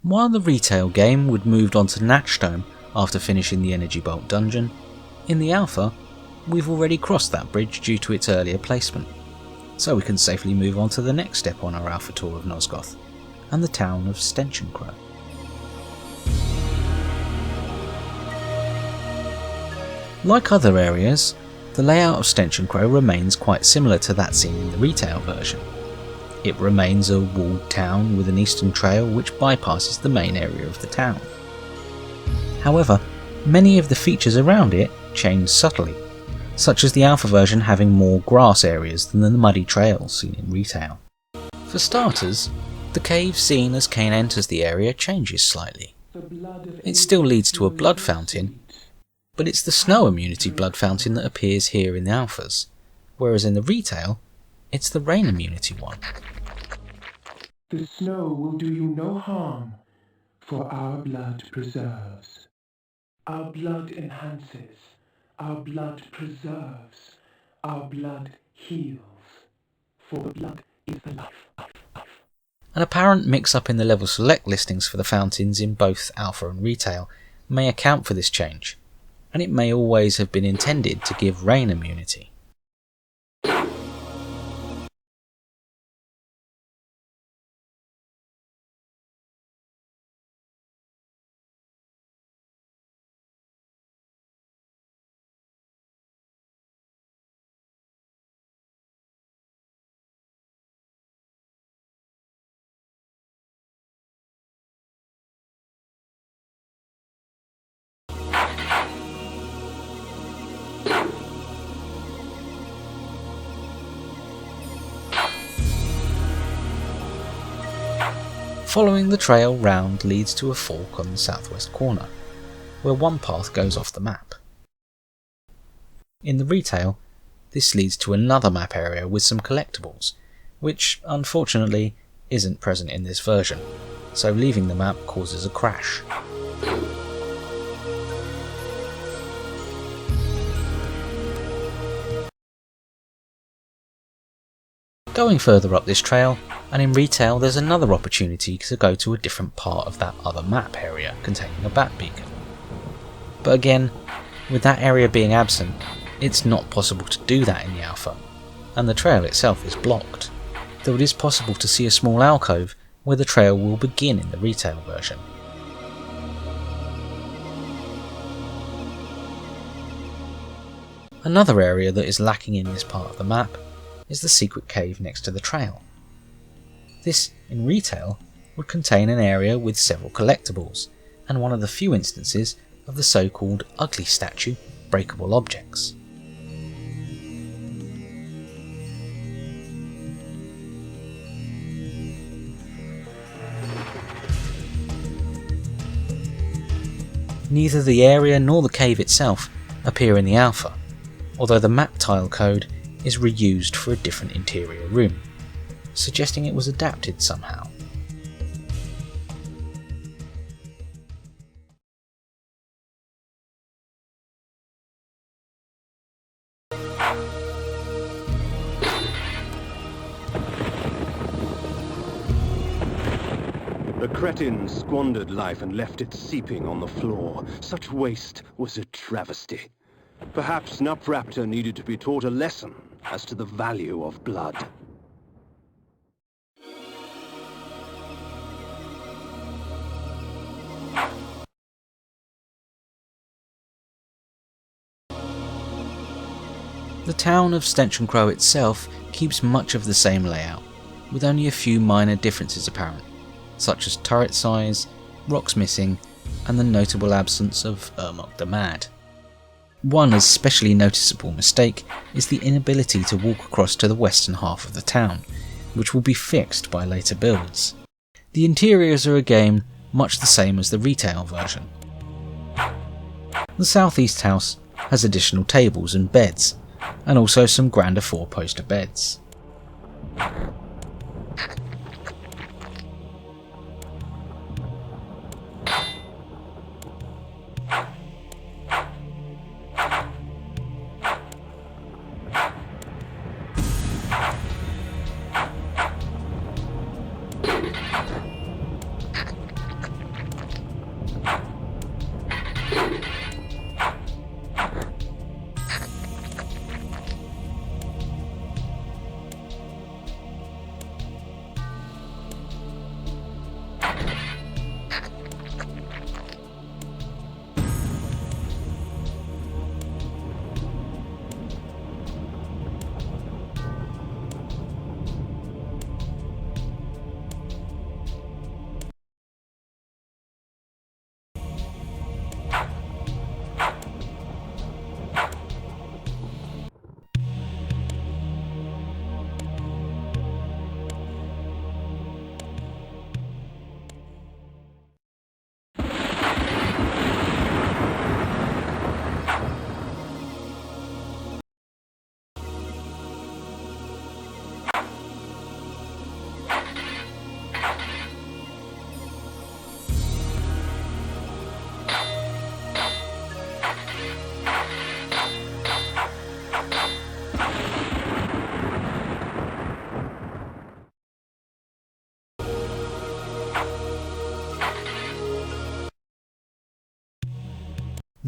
While the retail game would move on to Natchdome after finishing the Energy Bolt dungeon, in the Alpha we've already crossed that bridge due to its earlier placement, so we can safely move on to the next step on our Alpha tour of Nosgoth, and the town of Stensham Crow. Like other areas, the layout of Stensham Crow remains quite similar to that seen in the retail version. It remains a walled town with an eastern trail which bypasses the main area of the town. However, many of the features around it change subtly, such as the Alpha version having more grass areas than the muddy trails seen in retail. For starters, the cave seen as Kain enters the area changes slightly. It still leads to a blood fountain, but it's the snow immunity blood fountain that appears here in the Alphas, whereas in the retail, it's the rain immunity one. The snow will do you no harm, for our blood preserves. Our blood enhances, our blood preserves, our blood heals, for the blood is the life. An apparent mix-up in the level select listings for the fountains in both Alpha and Retail may account for this change, and it may always have been intended to give rain immunity. Following the trail round leads to a fork on the southwest corner, where one path goes off the map. In the retail, this leads to another map area with some collectibles, which unfortunately isn't present in this version, so leaving the map causes a crash. Going further up this trail, and in retail there's another opportunity to go to a different part of that other map area containing a bat beacon. But again, with that area being absent, it's not possible to do that in the Alpha, and the trail itself is blocked, though it is possible to see a small alcove where the trail will begin in the retail version. Another area that is lacking in this part of the map is the secret cave next to the trail. This, in retail, would contain an area with several collectibles, and one of the few instances of the so-called ugly statue breakable objects. Neither the area nor the cave itself appear in the Alpha, although the map tile code is reused for a different interior room, suggesting it was adapted somehow. The cretin squandered life and left it seeping on the floor. Such waste was a travesty. Perhaps Naprata needed to be taught a lesson as to the value of blood. The town of Stensham Crow itself keeps much of the same layout, with only a few minor differences apparent, such as turret size, rocks missing, and the notable absence of Urmok the Mad. One especially noticeable mistake is the inability to walk across to the western half of the town, which will be fixed by later builds. The interiors are again much the same as the retail version. The southeast house has additional tables and beds, and also some grander four-poster beds.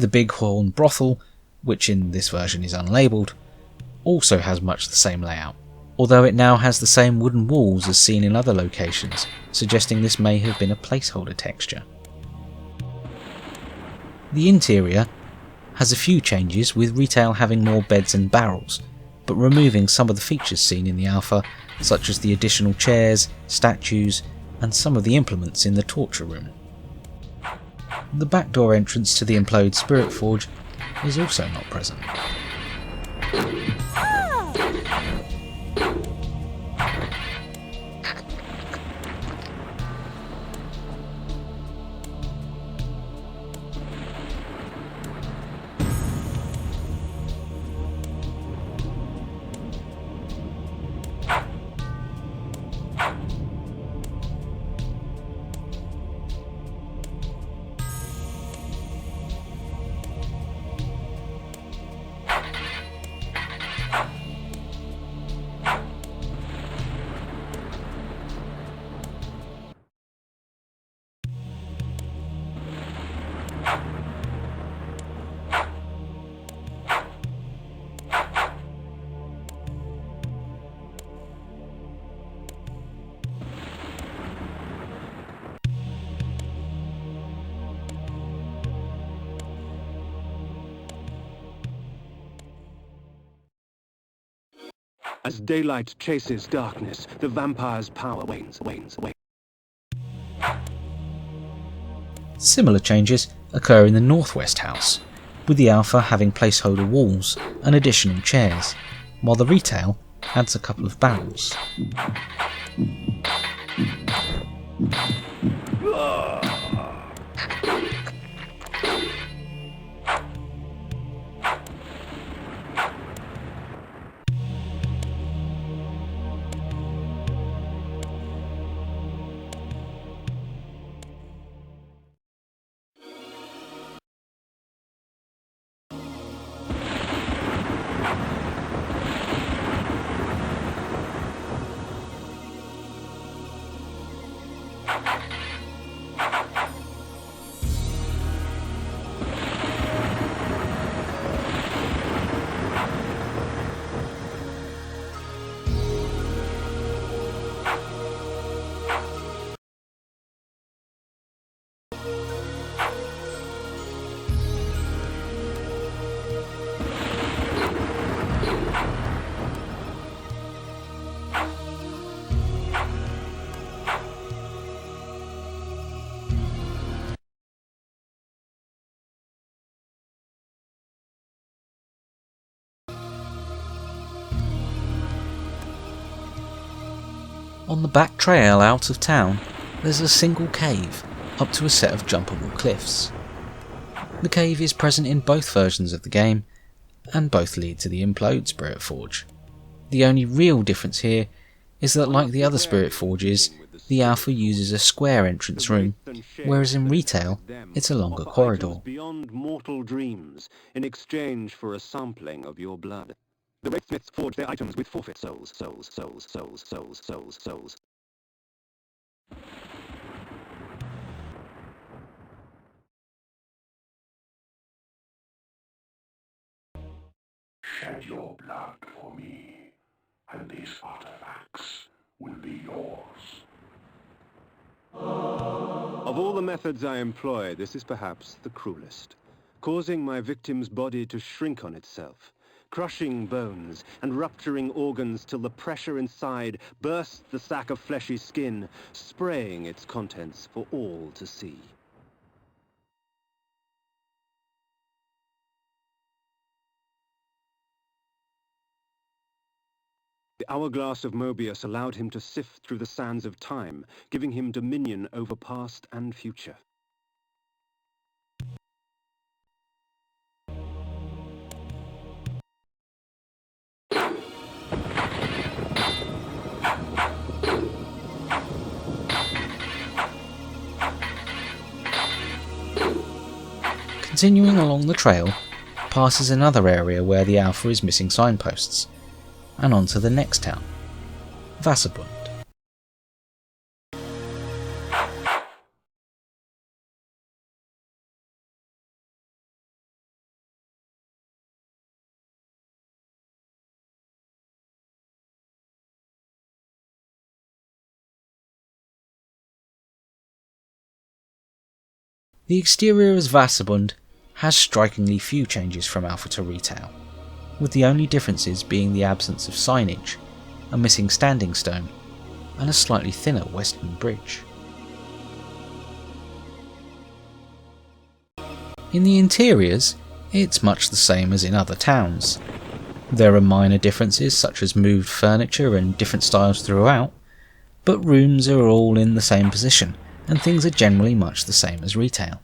The Bighorn Brothel, which in this version is unlabelled, also has much the same layout, although it now has the same wooden walls as seen in other locations, suggesting this may have been a placeholder texture. The interior has a few changes, with retail having more beds and barrels, but removing some of the features seen in the alpha, such as the additional chairs, statues, and some of the implements in the torture room. The back door entrance to the imploded Spirit Forge is also not present. As daylight chases darkness, the vampire's power wanes. Similar changes occur in the northwest house, with the alpha having placeholder walls and additional chairs, while the retail adds a couple of barrels. On the back trail out of town, there's a single cave up to a set of jumpable cliffs. The cave is present in both versions of the game, and both lead to the implode Spirit Forge. The only real difference here is that, like the other Spirit Forges, the alpha uses a square entrance room, whereas in retail it's a longer corridor. Beyond mortal dreams, in exchange for a sampling of your blood. The wraithsmiths forge their items with forfeit souls. Shed your blood for me, and these artifacts will be yours. Of all the methods I employ, this is perhaps the cruelest, causing my victim's body to shrink on itself, crushing bones and rupturing organs till the pressure inside bursts the sack of fleshy skin, spraying its contents for all to see. The hourglass of Mobius allowed him to sift through the sands of time, giving him dominion over past and future. Continuing along the trail passes another area where the alpha is missing signposts, and on to the next town, Vasubundt. The exterior as Vasubundt has strikingly few changes from Alpha to Retail, with the only differences being the absence of signage, a missing standing stone, and a slightly thinner western bridge. In the interiors, it's much the same as in other towns. There are minor differences such as moved furniture and different styles throughout, but rooms are all in the same position and things are generally much the same as Retail.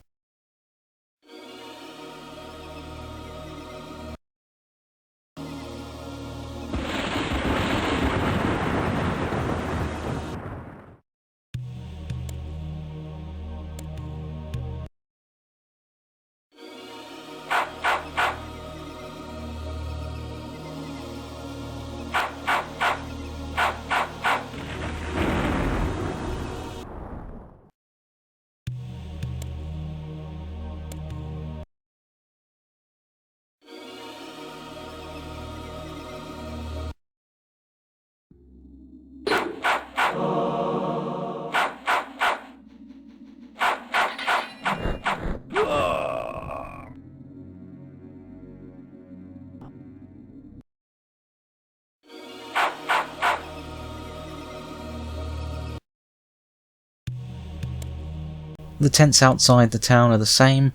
The tents outside the town are the same.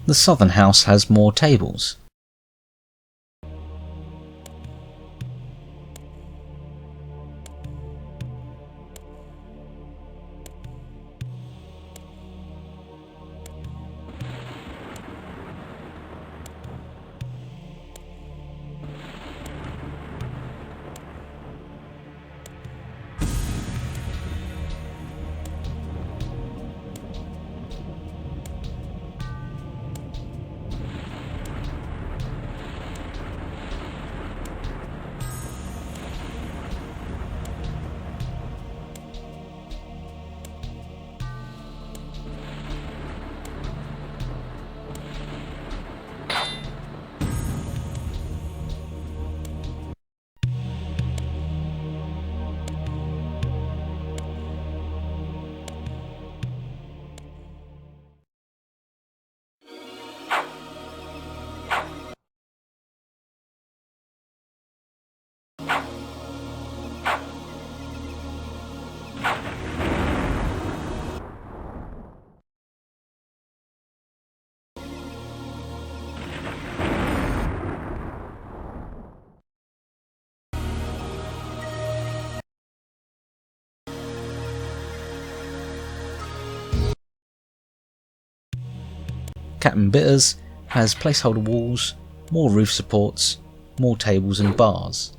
The southern house has more tables. Captain Bitters has placeholder walls, more roof supports, more tables and bars.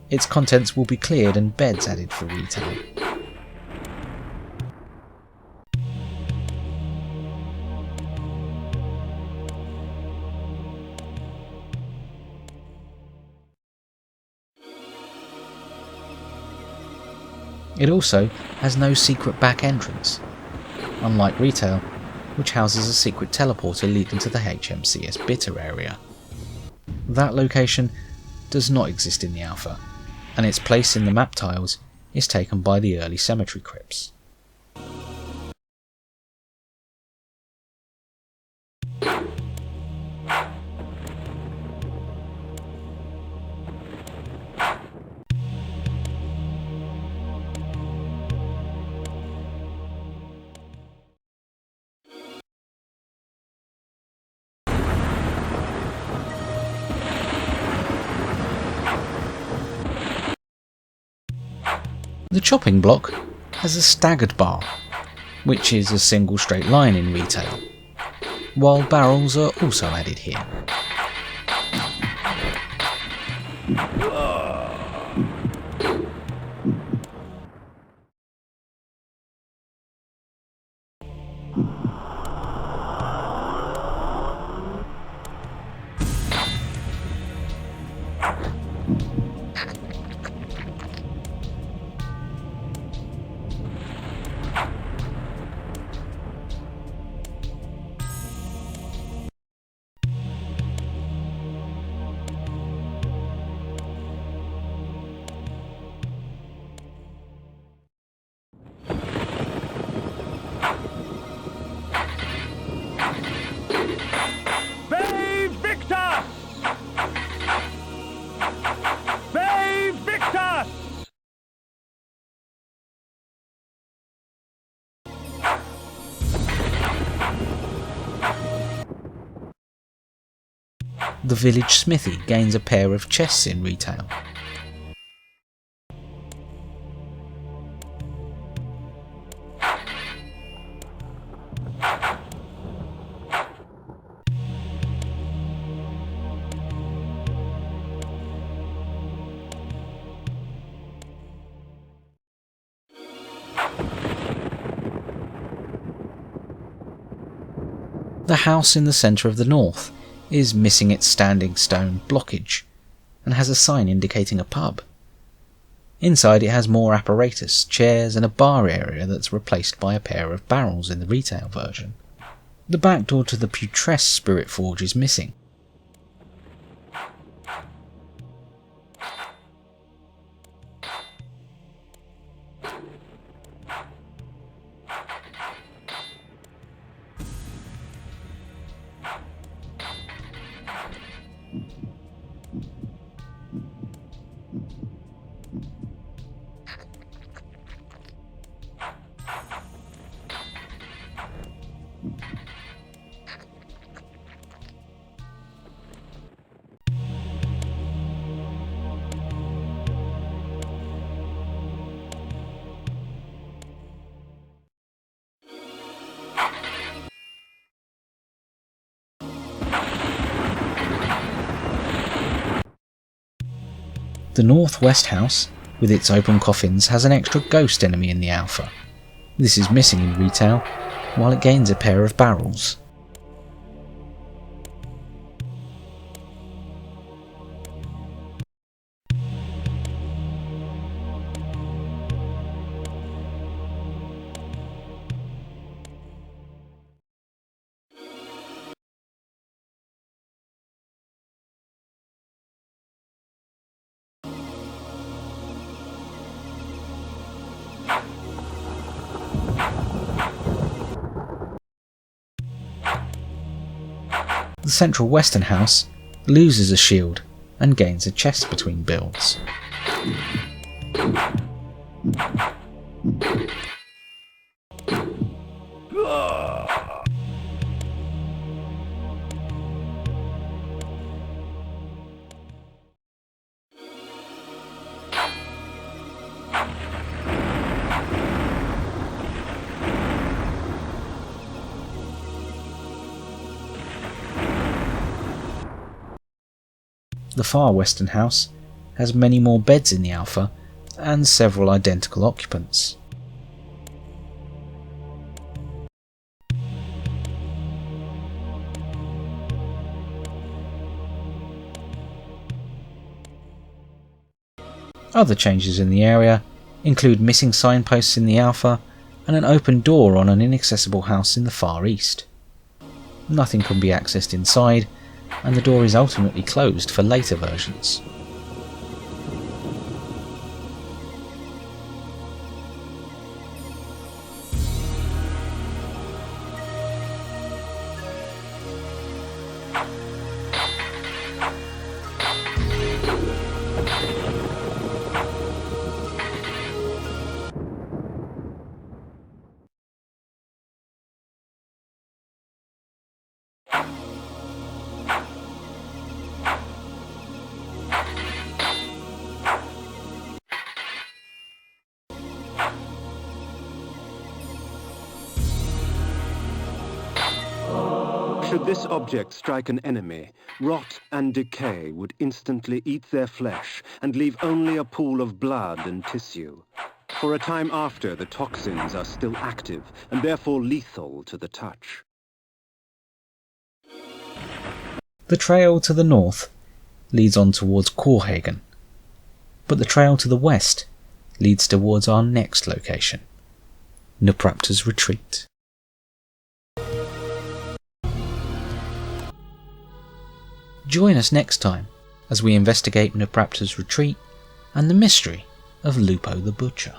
Its contents will be cleared and beds added for Retail. It also has no secret back entrance, unlike Retail, which houses a secret teleporter leading to the HMCS Bitter area. That location does not exist in the Alpha, and its place in the map tiles is taken by the early cemetery crypts. The chopping block has a staggered bar, which is a single straight line in Retail, while barrels are also added here. The village smithy gains a pair of chests in retail. The house in the centre of the north is missing its standing stone blockage and has a sign indicating a pub. Inside it has more apparatus, chairs and a bar area that's replaced by a pair of barrels in the retail version. The back door to the Putress Spirit Forge is missing. The northwest house, with its open coffins, has an extra ghost enemy in the alpha. This is missing in retail, while it gains a pair of barrels. The central western house loses a shield and gains a chest between builds. The far western house has many more beds in the alpha and several identical occupants. Other changes in the area include missing signposts in the alpha and an open door on an inaccessible house in the far east. Nothing can be accessed inside, and the door is ultimately closed for later versions. Should this object strike an enemy, rot and decay would instantly eat their flesh and leave only a pool of blood and tissue. For a time after, the toxins are still active and therefore lethal to the touch. The trail to the north leads on towards Korhagen, but the trail to the west leads towards our next location, Naprata's Retreat. Join us next time as we investigate Naprata's Retreat and the mystery of Lupo the Butcher.